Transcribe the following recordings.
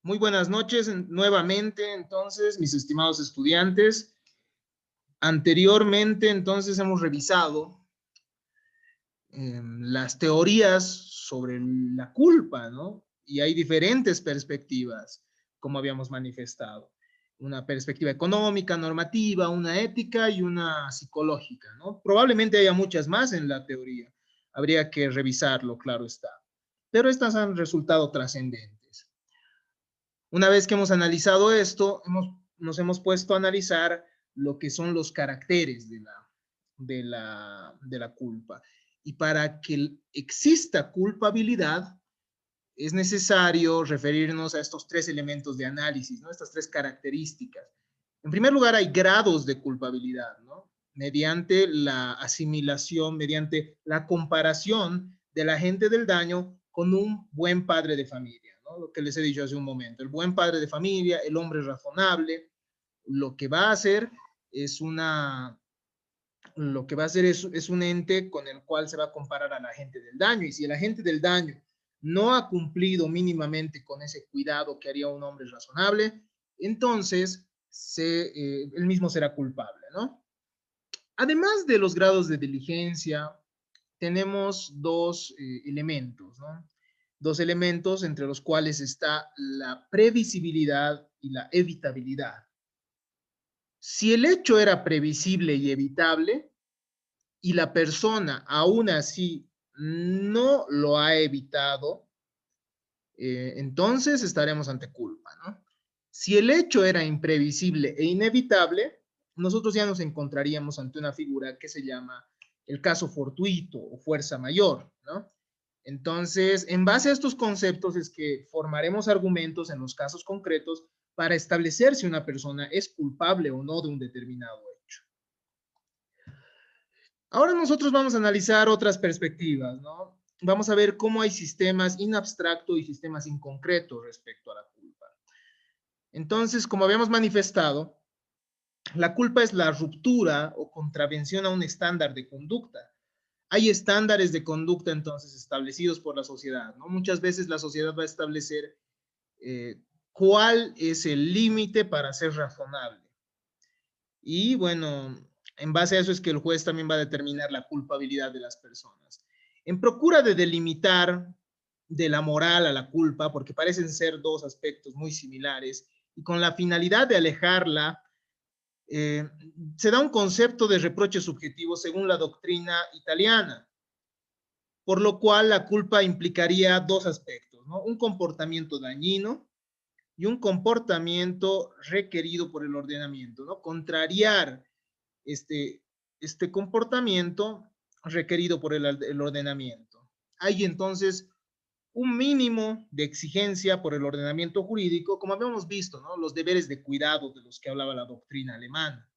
Muy buenas noches nuevamente, entonces, mis estimados estudiantes. Anteriormente, entonces, hemos revisado las teorías sobre la culpa, ¿no? Y hay diferentes perspectivas, como habíamos manifestado. Una perspectiva económica, normativa, una ética y una psicológica, ¿no? Probablemente haya muchas más en la teoría. Habría que revisarlo, claro está. Pero estas han resultado trascendentes. Una vez que hemos analizado esto, nos hemos puesto a analizar lo que son los caracteres de la culpa. Y para que exista culpabilidad, es necesario referirnos a estos tres elementos de análisis, ¿no? Estas tres características. En primer lugar, hay grados de culpabilidad, ¿no? Mediante la asimilación, mediante la comparación del agente del daño con un buen padre de familia, ¿no? Lo que les he dicho hace un momento. El buen padre de familia, el hombre razonable, lo que va a hacer es es un ente con el cual se va a comparar al agente del daño. Y si el agente del daño no ha cumplido mínimamente con ese cuidado que haría un hombre razonable, entonces él mismo será culpable, ¿no? Además de los grados de diligencia, tenemos dos elementos, ¿no? Dos elementos entre los cuales está la previsibilidad y la evitabilidad. Si el hecho era previsible y evitable, y la persona aún así no lo ha evitado, entonces estaremos ante culpa, ¿no? Si el hecho era imprevisible e inevitable, nosotros ya nos encontraríamos ante una figura que se llama el caso fortuito o fuerza mayor, ¿no? Entonces, en base a estos conceptos es que formaremos argumentos en los casos concretos para establecer si una persona es culpable o no de un determinado hecho. Ahora nosotros vamos a analizar otras perspectivas, ¿no? Vamos a ver cómo hay sistemas in abstracto y sistemas in concreto respecto a la culpa. Entonces, como habíamos manifestado, la culpa es la ruptura o contravención a un estándar de conducta. Hay estándares de conducta entonces establecidos por la sociedad, ¿no? Muchas veces la sociedad va a establecer cuál es el límite para ser razonable. Y bueno, en base a eso es que el juez también va a determinar la culpabilidad de las personas. En procura de delimitar de la moral a la culpa, porque parecen ser dos aspectos muy similares, y con la finalidad de alejarla, se da un concepto de reproche subjetivo según la doctrina italiana, por lo cual la culpa implicaría dos aspectos, ¿no? Un comportamiento dañino y un comportamiento requerido por el ordenamiento, ¿no? Contrariar este, este comportamiento requerido por el ordenamiento. Hay entonces un mínimo de exigencia por el ordenamiento jurídico, como habíamos visto, ¿no? Los deberes de cuidado de los que hablaba la doctrina alemana,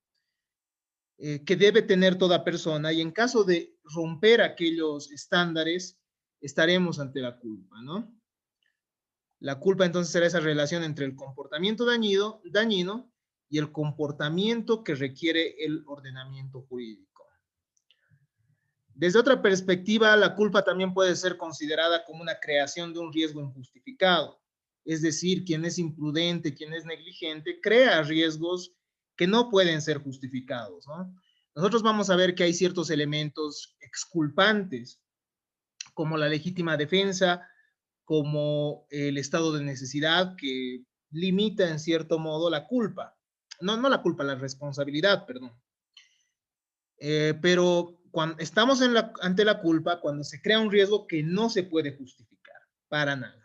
que debe tener toda persona, y en caso de romper aquellos estándares, estaremos ante la culpa, ¿no? La culpa entonces será esa relación entre el comportamiento dañino y el comportamiento que requiere el ordenamiento jurídico. Desde otra perspectiva, la culpa también puede ser considerada como una creación de un riesgo injustificado. Es decir, quien es imprudente, quien es negligente, crea riesgos que no pueden ser justificados, ¿no? Nosotros vamos a ver que hay ciertos elementos exculpantes, como la legítima defensa, como el estado de necesidad, que limita en cierto modo la culpa. No la culpa, la responsabilidad, perdón. Pero cuando estamos ante la culpa, cuando se crea un riesgo que no se puede justificar para nada.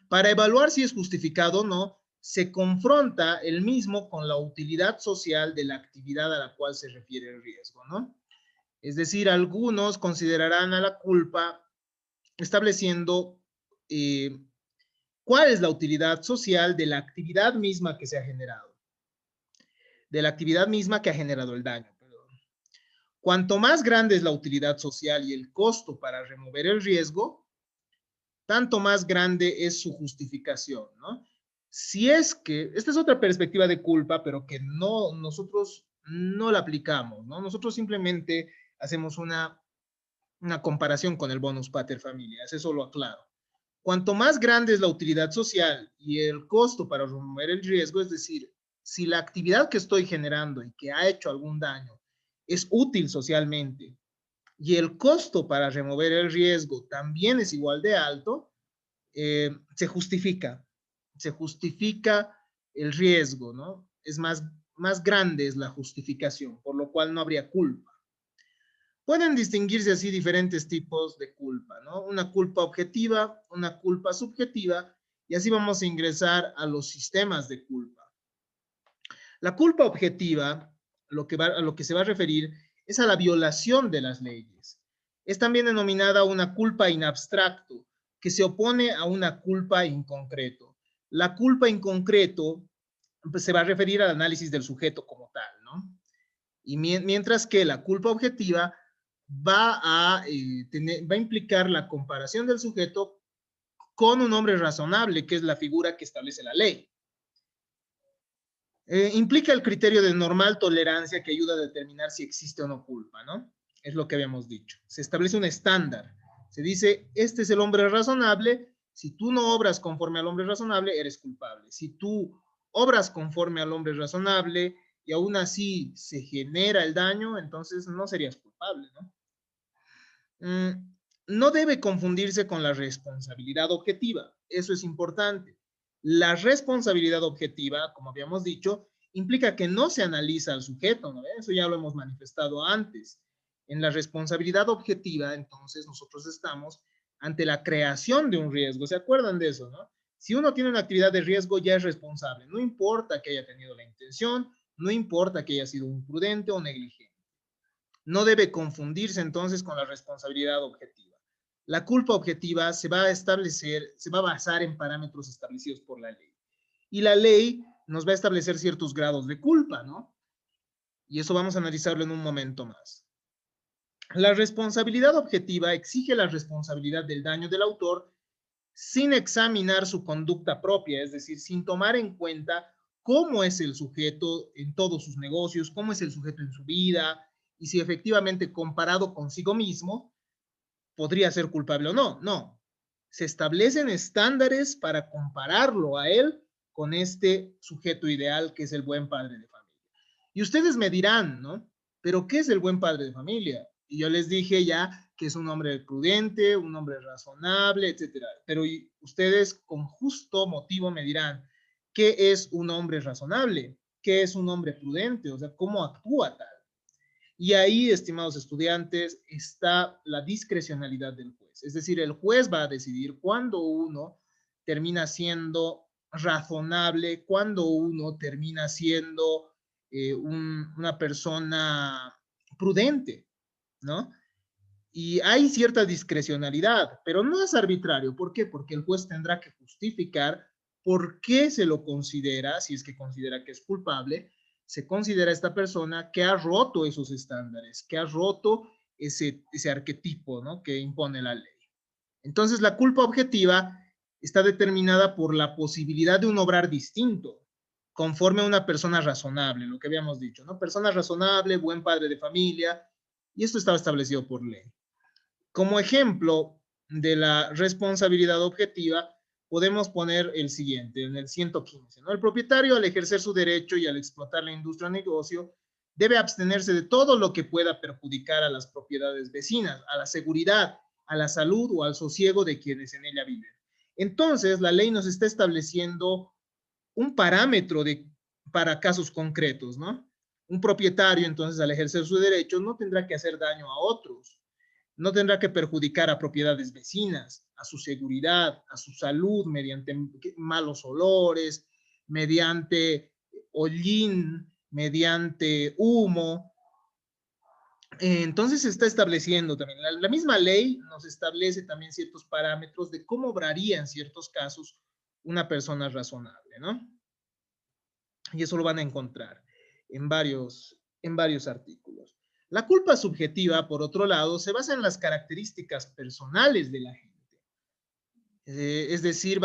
Para evaluar si es justificado o no, se confronta el mismo con la utilidad social de la actividad a la cual se refiere el riesgo, ¿no? Es decir, algunos considerarán a la culpa estableciendo cuál es la utilidad social de la actividad misma que se ha generado, de la actividad misma que ha generado el daño. Cuanto más grande es la utilidad social y el costo para remover el riesgo, tanto más grande es su justificación, ¿no? Si es que, esta es otra perspectiva de culpa, pero que nosotros no la aplicamos, ¿no? Nosotros simplemente hacemos una comparación con el bonus pater familias, eso lo aclaro. Cuanto más grande es la utilidad social y el costo para remover el riesgo, es decir, si la actividad que estoy generando y que ha hecho algún daño es útil socialmente y el costo para remover el riesgo también es igual de alto, se justifica el riesgo, ¿no? Es más grande es la justificación, por lo cual no habría culpa. Pueden distinguirse así diferentes tipos de culpa, ¿no? Una culpa objetiva, una culpa subjetiva, y así vamos a ingresar a los sistemas de culpa. La culpa objetiva, a lo que se va a referir, es a la violación de las leyes. Es también denominada una culpa in abstracto, que se opone a una culpa en concreto. La culpa en concreto pues, se va a referir al análisis del sujeto como tal, ¿no? Y mientras que la culpa objetiva va a implicar la comparación del sujeto con un hombre razonable, que es la figura que establece la ley. Implica el criterio de normal tolerancia que ayuda a determinar si existe o no culpa, ¿no? Es lo que habíamos dicho. Se establece un estándar. Se dice, este es el hombre razonable. Si tú no obras conforme al hombre razonable, eres culpable. Si tú obras conforme al hombre razonable y aún así se genera el daño, entonces no serías culpable, ¿no? No debe confundirse con la responsabilidad objetiva. Eso es importante. La responsabilidad objetiva, como habíamos dicho, implica que no se analiza al sujeto, ¿no? Eso ya lo hemos manifestado antes. En la responsabilidad objetiva, entonces, nosotros estamos ante la creación de un riesgo. ¿Se acuerdan de eso, no? Si uno tiene una actividad de riesgo, ya es responsable. No importa que haya tenido la intención, no importa que haya sido imprudente o negligente. No debe confundirse entonces con la responsabilidad objetiva. La culpa objetiva se va a basar en parámetros establecidos por la ley. Y la ley nos va a establecer ciertos grados de culpa, ¿no? Y eso vamos a analizarlo en un momento más. La responsabilidad objetiva exige la responsabilidad del daño del autor sin examinar su conducta propia, es decir, sin tomar en cuenta cómo es el sujeto en todos sus negocios, cómo es el sujeto en su vida, y si efectivamente comparado consigo mismo podría ser culpable o no. No, se establecen estándares para compararlo a él con este sujeto ideal que es el buen padre de familia. Y ustedes me dirán, ¿no? ¿Pero qué es el buen padre de familia? Y yo les dije ya que es un hombre prudente, un hombre razonable, etcétera. Pero ustedes con justo motivo me dirán, ¿qué es un hombre razonable? ¿Qué es un hombre prudente? O sea, ¿cómo actúa tal? Y ahí, estimados estudiantes, está la discrecionalidad del juez. Es decir, el juez va a decidir cuándo uno termina siendo razonable, cuándo uno termina siendo una persona prudente, ¿no? Y hay cierta discrecionalidad, pero no es arbitrario. ¿Por qué? Porque el juez tendrá que justificar por qué se lo considera, si es que considera que es culpable, se considera esta persona que ha roto esos estándares, que ha roto ese arquetipo, ¿no? Que impone la ley. Entonces, la culpa objetiva está determinada por la posibilidad de un obrar distinto, conforme a una persona razonable, lo que habíamos dicho, ¿no? Persona razonable, buen padre de familia, y esto estaba establecido por ley. Como ejemplo de la responsabilidad objetiva, podemos poner el siguiente, en el 115, ¿no? El propietario, al ejercer su derecho y al explotar la industria o negocio, debe abstenerse de todo lo que pueda perjudicar a las propiedades vecinas, a la seguridad, a la salud o al sosiego de quienes en ella viven. Entonces, la ley nos está estableciendo un parámetro para casos concretos, ¿no? Un propietario, entonces, al ejercer su derecho, no tendrá que hacer daño a otros, no tendrá que perjudicar a propiedades vecinas, a su seguridad, a su salud mediante malos olores, mediante hollín, mediante humo. Entonces se está estableciendo también, la misma ley nos establece también ciertos parámetros de cómo obraría en ciertos casos una persona razonable, ¿no? Y eso lo van a encontrar en varios artículos. La culpa subjetiva, por otro lado, se basa en las características personales de la gente. Es decir,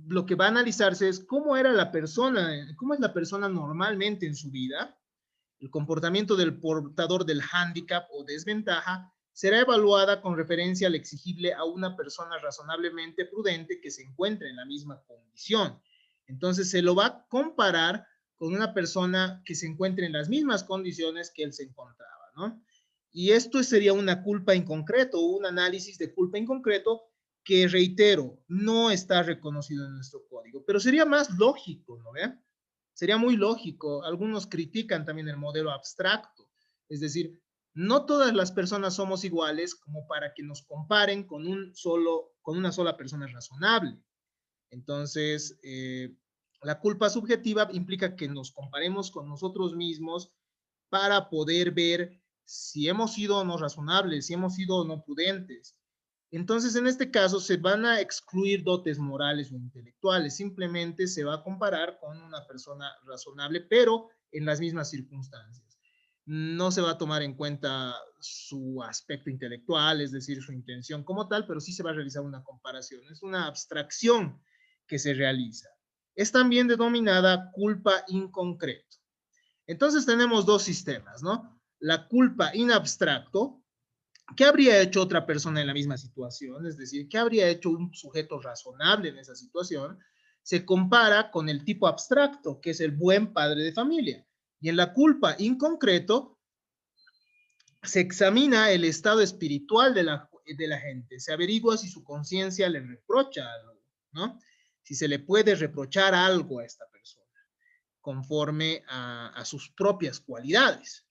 lo que va a analizarse es cómo era la persona, cómo es la persona normalmente en su vida, el comportamiento del portador del hándicap o desventaja, será evaluada con referencia al exigible a una persona razonablemente prudente que se encuentre en la misma condición. Entonces se lo va a comparar con una persona que se encuentre en las mismas condiciones que él se encontraba, ¿no? Y esto sería una culpa en concreto, un análisis de culpa en concreto que, reitero, no está reconocido en nuestro código, pero sería más lógico, ¿no ve? Sería muy lógico. Algunos critican también el modelo abstracto, es decir, no todas las personas somos iguales como para que nos comparen con una sola persona razonable. Entonces, la culpa subjetiva implica que nos comparemos con nosotros mismos para poder ver si hemos sido o no razonables, si hemos sido o no prudentes. Entonces, en este caso, se van a excluir dotes morales o intelectuales. Simplemente se va a comparar con una persona razonable, pero en las mismas circunstancias. No se va a tomar en cuenta su aspecto intelectual, es decir, su intención como tal, pero sí se va a realizar una comparación. Es una abstracción que se realiza. Es también denominada culpa inconcreto. Entonces tenemos dos sistemas, ¿no? La culpa in abstracto. ¿Qué habría hecho otra persona en la misma situación? Es decir, ¿qué habría hecho un sujeto razonable en esa situación? Se compara con el tipo abstracto, que es el buen padre de familia. Y en la culpa inconcreto, se examina el estado espiritual de la gente, se averigua si su conciencia le reprocha algo, ¿no? Si se le puede reprochar algo a esta persona, conforme a sus propias cualidades.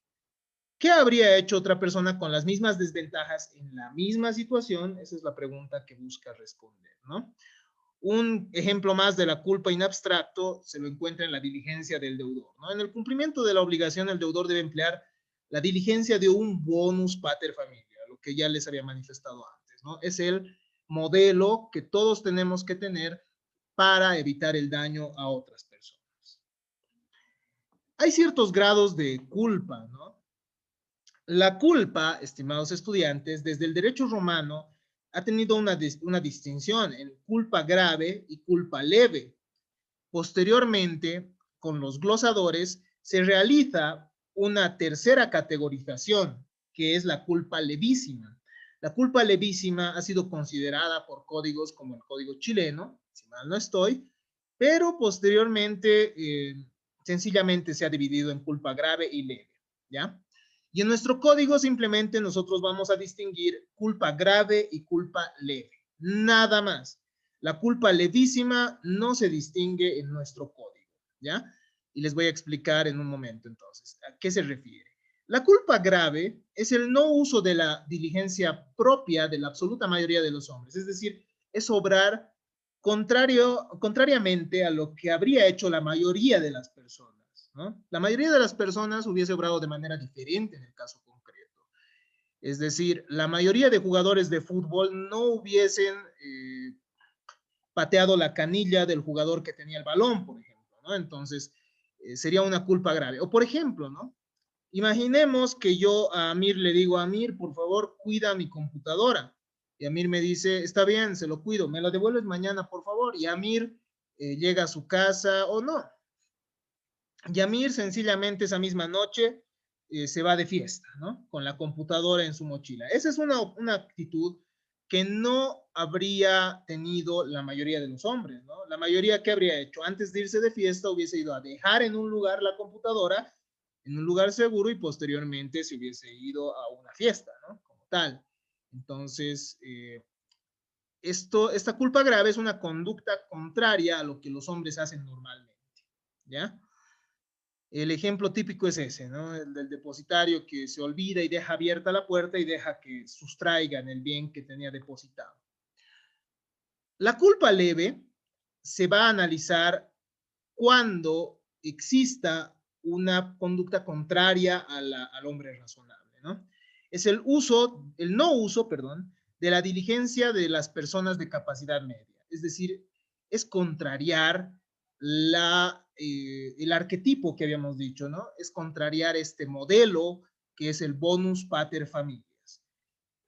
¿Qué habría hecho otra persona con las mismas desventajas en la misma situación? Esa es la pregunta que busca responder, ¿no? Un ejemplo más de la culpa in abstracto se lo encuentra en la diligencia del deudor, ¿no? En el cumplimiento de la obligación, el deudor debe emplear la diligencia de un bonus pater familia, lo que ya les había manifestado antes, ¿no? Es el modelo que todos tenemos que tener para evitar el daño a otras personas. Hay ciertos grados de culpa, ¿no? La culpa, estimados estudiantes, desde el derecho romano ha tenido una distinción en culpa grave y culpa leve. Posteriormente, con los glosadores, se realiza una tercera categorización, que es la culpa levísima. La culpa levísima ha sido considerada por códigos como el Código Chileno, si mal no estoy, pero posteriormente sencillamente se ha dividido en culpa grave y leve, ¿ya? Y en nuestro código simplemente nosotros vamos a distinguir culpa grave y culpa leve, nada más. La culpa levísima no se distingue en nuestro código, ¿ya? Y les voy a explicar en un momento entonces a qué se refiere. La culpa grave es el no uso de la diligencia propia de la absoluta mayoría de los hombres, es decir, es obrar contrariamente a lo que habría hecho la mayoría de las personas, ¿no? La mayoría de las personas hubiese obrado de manera diferente en el caso concreto. Es decir, la mayoría de jugadores de fútbol no hubiesen pateado la canilla del jugador que tenía el balón, por ejemplo, ¿no? Entonces, sería una culpa grave. O por ejemplo, ¿no? Imaginemos que yo a Amir le digo, Amir, por favor, cuida mi computadora. Y Amir me dice, está bien, se lo cuido, me la devuelves mañana, por favor. Y Amir llega a su casa o no. Y Amir sencillamente esa misma noche se va de fiesta, ¿no? Con la computadora en su mochila. Esa es una actitud que no habría tenido la mayoría de los hombres, ¿no? La mayoría, ¿qué habría hecho? Antes de irse de fiesta hubiese ido a dejar en un lugar la computadora, en un lugar seguro, y posteriormente se hubiese ido a una fiesta, ¿no? Como tal. Entonces, esta culpa grave es una conducta contraria a lo que los hombres hacen normalmente, ¿ya? El ejemplo típico es ese, ¿no? El del depositario que se olvida y deja abierta la puerta y deja que sustraigan el bien que tenía depositado. La culpa leve se va a analizar cuando exista una conducta contraria al hombre razonable, ¿no? Es el no uso, perdón, de la diligencia de las personas de capacidad media. Es decir, es contrariar el arquetipo que habíamos dicho, ¿no? Es contrariar este modelo que es el bonus pater familias.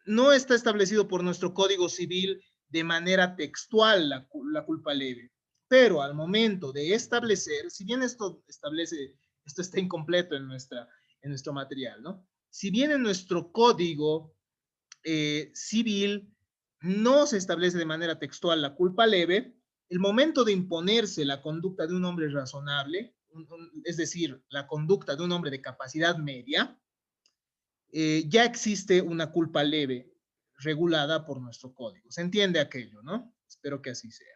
No está establecido por nuestro Código Civil de manera textual la culpa leve, pero al momento de establecer, si bien esto está incompleto en nuestro material, ¿no? Si bien en nuestro código civil no se establece de manera textual la culpa leve, el momento de imponerse la conducta de un hombre razonable, es decir, la conducta de un hombre de capacidad media, ya existe una culpa leve regulada por nuestro código. ¿Se entiende aquello, no? Espero que así sea.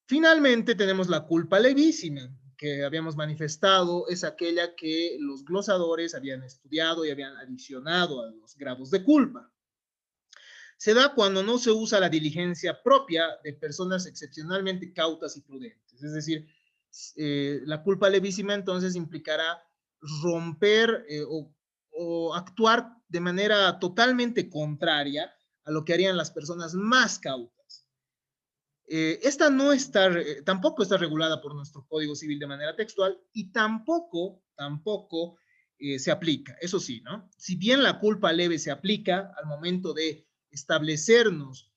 Finalmente tenemos la culpa levísima, que habíamos manifestado, es aquella que los glosadores habían estudiado y habían adicionado a los grados de culpa. Se da cuando no se usa la diligencia propia de personas excepcionalmente cautas y prudentes. Es decir, la culpa levísima entonces implicará romper o actuar de manera totalmente contraria a lo que harían las personas más cautas. Esta no está, tampoco está regulada por nuestro Código Civil de manera textual y tampoco se aplica. Eso sí, ¿no? Si bien la culpa leve se aplica al momento de establecernos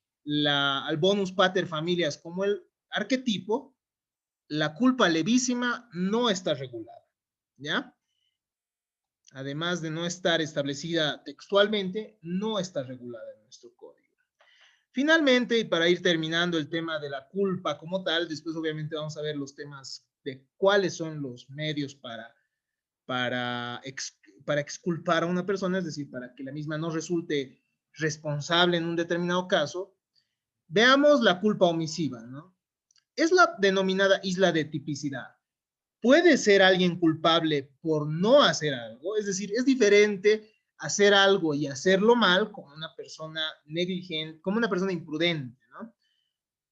al bonus pater familias como el arquetipo, la culpa levísima no está regulada, ¿ya? Además de no estar establecida textualmente, no está regulada en nuestro código. Finalmente, y para ir terminando el tema de la culpa como tal, después obviamente vamos a ver los temas de cuáles son los medios para exculpar a una persona, es decir, para que la misma no resulte responsable en un determinado caso. Veamos la culpa omisiva, ¿no? Es la denominada isla de tipicidad. ¿Puede ser alguien culpable por no hacer algo? Es decir, es diferente hacer algo y hacerlo mal como una persona negligente, como una persona imprudente, ¿no?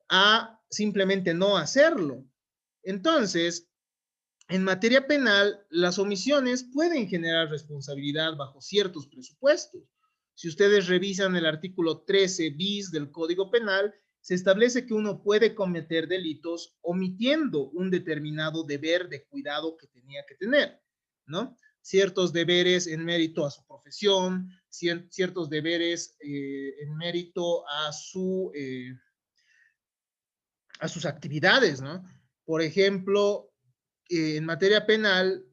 A simplemente no hacerlo. Entonces, en materia penal, las omisiones pueden generar responsabilidad bajo ciertos presupuestos. Si ustedes revisan el artículo 13 bis del Código Penal, se establece que uno puede cometer delitos omitiendo un determinado deber de cuidado que tenía que tener, ¿no? Ciertos deberes en mérito a su profesión, ciertos deberes en mérito a sus actividades, ¿no? Por ejemplo, en materia penal,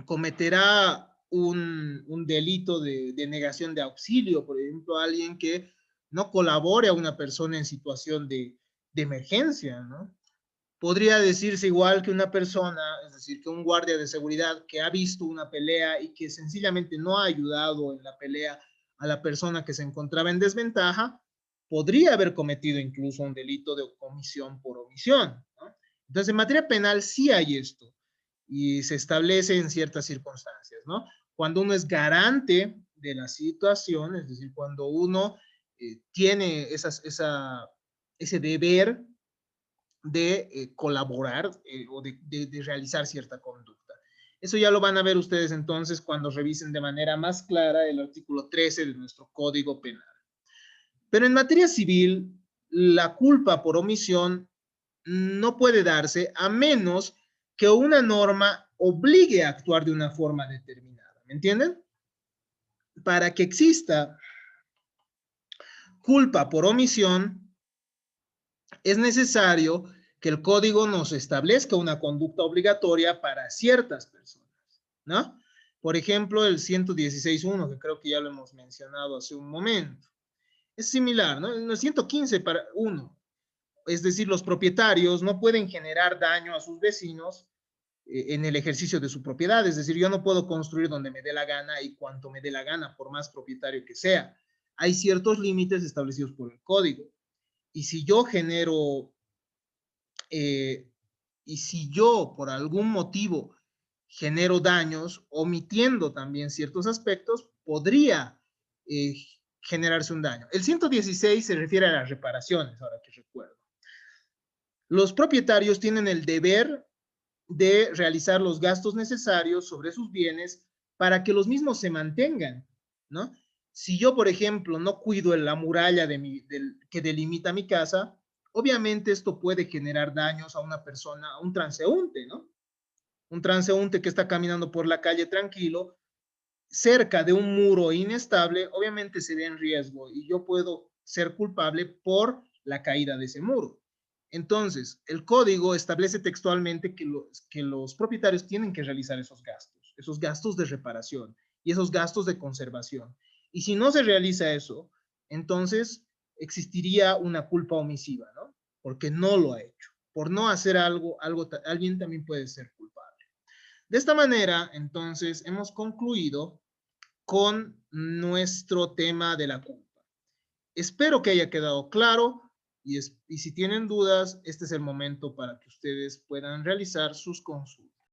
cometerá un delito de negación de auxilio, por ejemplo, alguien que no colabore a una persona en situación de emergencia, ¿no? Podría decirse igual que una persona, es decir, que un guardia de seguridad que ha visto una pelea y que sencillamente no ha ayudado en la pelea a la persona que se encontraba en desventaja, podría haber cometido incluso un delito de comisión por omisión, ¿no? Entonces, en materia penal sí hay esto y se establece en ciertas circunstancias, ¿no? Cuando uno es garante de la situación, es decir, cuando uno tiene ese deber de colaborar o de realizar cierta conducta. Eso ya lo van a ver ustedes entonces cuando revisen de manera más clara el artículo 13 de nuestro Código Penal. Pero en materia civil, la culpa por omisión no puede darse a menos que una norma obligue a actuar de una forma determinada. ¿Me entienden? Para que exista culpa por omisión, es necesario que el código nos establezca una conducta obligatoria para ciertas personas, ¿no? Por ejemplo, el 116.1, que creo que ya lo hemos mencionado hace un momento. Es similar, ¿no? En el 115 para 1, es decir, los propietarios no pueden generar daño a sus vecinos en el ejercicio de su propiedad. Es decir, yo no puedo construir donde me dé la gana y cuanto me dé la gana, por más propietario que sea. Hay ciertos límites establecidos por el código. Y si yo genero, y si yo por algún motivo genero daños, omitiendo también ciertos aspectos, podría eh, generarse un daño. El 116 se refiere a las reparaciones, ahora que recuerdo. Los propietarios tienen el deber de realizar los gastos necesarios sobre sus bienes para que los mismos se mantengan, ¿no? Si yo, por ejemplo, no cuido la muralla que delimita mi casa, obviamente esto puede generar daños a una persona, a un transeúnte, ¿no? Un transeúnte que está caminando por la calle tranquilo, cerca de un muro inestable, obviamente se ve en riesgo y yo puedo ser culpable por la caída de ese muro. Entonces, el código establece textualmente que los propietarios tienen que realizar esos gastos de reparación y esos gastos de conservación. Y si no se realiza eso, entonces existiría una culpa omisiva, ¿no? Porque no lo ha hecho. Por no hacer algo, alguien también puede ser culpable. De esta manera, entonces, hemos concluido con nuestro tema de la culpa. Espero que haya quedado claro y si tienen dudas, este es el momento para que ustedes puedan realizar sus consultas.